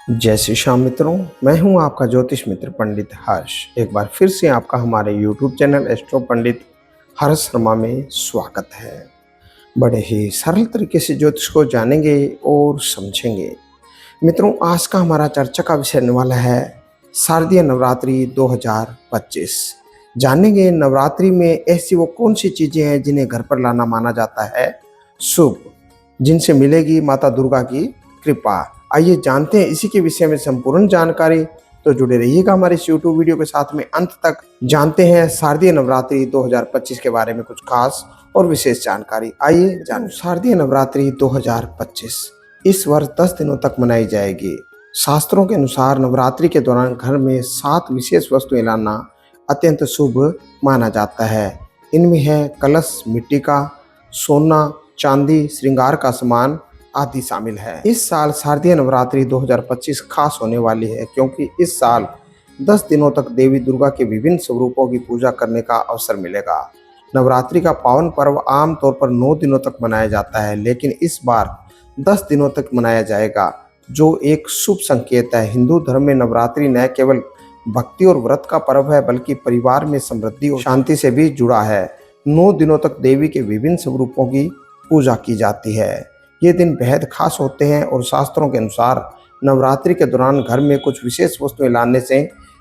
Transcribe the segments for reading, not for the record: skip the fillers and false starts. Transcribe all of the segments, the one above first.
जय श्री श्याम मित्रों, मैं हूं आपका ज्योतिष मित्र पंडित हर्ष। एक बार फिर से आपका हमारे YouTube चैनल एस्ट्रो पंडित हर्ष शर्मा में स्वागत है। बड़े ही सरल तरीके से ज्योतिष को जानेंगे और समझेंगे। मित्रों, आज का हमारा चर्चा का विषय रहने वाला है शारदीय नवरात्रि 2025। जानेंगे नवरात्रि में ऐसी वो कौन सी चीजें हैं जिन्हें घर पर लाना माना जाता है शुभ, जिनसे मिलेगी माता दुर्गा की कृपा। आइए जानते हैं इसी के विषय में संपूर्ण जानकारी। तो जुड़े रहिएगा हमारे इस YouTube वीडियो के साथ में अंत तक। जानते हैं शारदीय नवरात्रि 2025 के बारे में कुछ खास और विशेष जानकारी। आइए जान शारदीय नवरात्रि 2025 इस वर्ष 10 दिनों तक मनाई जाएगी। शास्त्रों के अनुसार नवरात्रि के दौरान घर में 7 विशेष वस्तुएं लाना अत्यंत शुभ माना जाता है। इनमें है कलश मिट्टी का, सोना, चांदी, श्रृंगार का सामान आदि शामिल है। इस साल शारदीय नवरात्रि 2025 खास होने वाली है क्योंकि इस साल 10 दिनों तक देवी दुर्गा के विभिन्न स्वरूपों की पूजा करने का अवसर मिलेगा। नवरात्रि का पावन पर्व आमतौर पर 9 दिनों तक मनाया जाता है, लेकिन इस बार 10 दिनों तक मनाया जाएगा, जो एक शुभ संकेत है। हिंदू धर्म में नवरात्रि न केवल भक्ति और व्रत का पर्व है, बल्कि परिवार में समृद्धि और शांति से भी जुड़ा है। 9 दिनों तक देवी के विभिन्न स्वरूपों की पूजा की जाती है। ये दिन बेहद खास होते हैं और शास्त्रों के अनुसार नवरात्रि के दौरान घर में कुछ विशेष वस्तुएं लाने से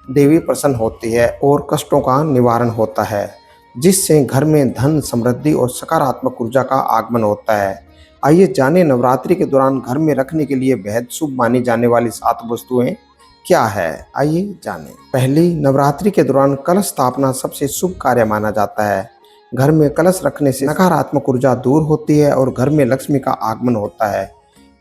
देवी प्रसन्न होती है और कष्टों का निवारण होता है, जिससे घर में धन, समृद्धि और सकारात्मक ऊर्जा का आगमन होता है। आइए जानें नवरात्रि के दौरान घर में रखने के लिए बेहद शुभ मानी जाने वाली 7 वस्तुएं क्या है। आइए जानें। पहली, नवरात्रि के दौरान कलश स्थापना सबसे शुभ कार्य माना जाता है। घर में कलश रखने से नकारात्मक ऊर्जा दूर होती है और घर में लक्ष्मी का आगमन होता है।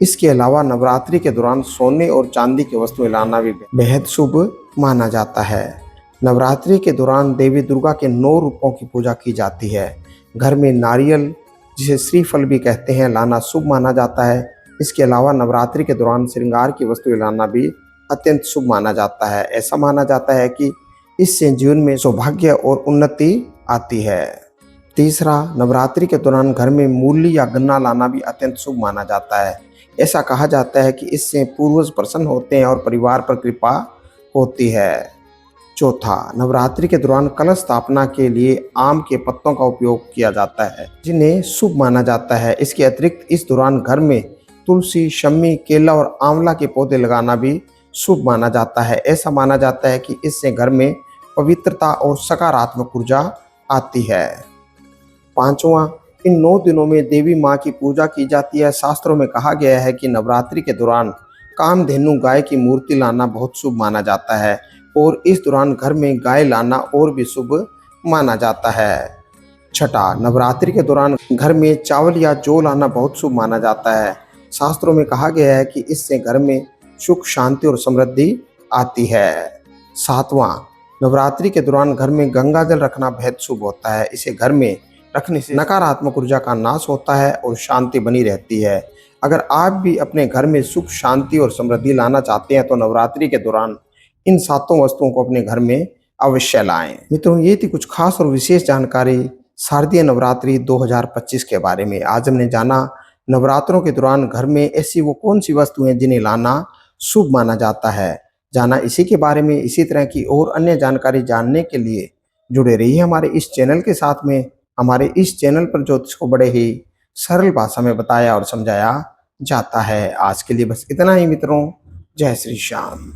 इसके अलावा नवरात्रि के दौरान सोने और चांदी की वस्तुएं लाना भी बेहद शुभ माना जाता है। नवरात्रि के दौरान देवी दुर्गा के 9 रूपों की पूजा की जाती है। घर में नारियल, जिसे श्रीफल भी कहते हैं, लाना शुभ माना जाता है। इसके अलावा नवरात्रि के दौरान श्रृंगार की वस्तुएं लाना भी अत्यंत शुभ माना जाता है। ऐसा माना जाता है कि इससे जीवन में सौभाग्य और उन्नति आती है। तीसरा, नवरात्रि के दौरान घर में मूली या गन्ना लाना भी अत्यंत शुभ माना जाता है। ऐसा कहा जाता है कि इससे पूर्वज प्रसन्न होते हैं और परिवार पर कृपा होती है। चौथा, नवरात्रि के दौरान कलश स्थापना के लिए आम के पत्तों का उपयोग किया जाता है, जिन्हें शुभ माना जाता है। इसके अतिरिक्त इस दौरान घर में तुलसी, शम्मी, केला और आंवला के पौधे लगाना भी शुभ माना जाता है। ऐसा माना जाता है कि इससे घर में पवित्रता और सकारात्मक ऊर्जा आती है। पांचवा, इन 9 दिनों में देवी माँ की पूजा की जाती है। शास्त्रों में कहा गया है कि नवरात्रि के दौरान कामधेनु गाय की मूर्ति लाना बहुत शुभ माना जाता है और इस दौरान घर में गाय लाना और भी शुभ माना जाता है। छठा, नवरात्रि के दौरान घर में चावल या जौ लाना बहुत शुभ माना जाता है। शास्त्रों में कहा गया है कि इससे घर में सुख, शांति और समृद्धि आती है। सातवां, नवरात्रि के दौरान घर में गंगा जल रखना बेहद शुभ होता है। इसे घर में रखने से नकारात्मक ऊर्जा का नाश होता है और शांति बनी रहती है। अगर आप भी अपने घर में सुख, शांति और समृद्धि लाना चाहते हैं तो नवरात्रि के दौरान इन 7 वस्तुओं को अपने घर में अवश्य लाएं। मित्रों, ये थी कुछ खास और विशेष जानकारी शारदीय नवरात्रि 2025 के बारे में। आज हमने जाना नवरात्रों के दौरान घर में ऐसी वो कौन सी वस्तुएं जिन्हें लाना शुभ माना जाता है। जाना इसी के बारे में। इसी तरह की और अन्य जानकारी जानने के लिए जुड़े रहिए हमारे इस चैनल के साथ में। हमारे इस चैनल पर ज्योतिष को बड़े ही सरल भाषा में बताया और समझाया जाता है। आज के लिए बस इतना ही मित्रों। जय श्री श्याम।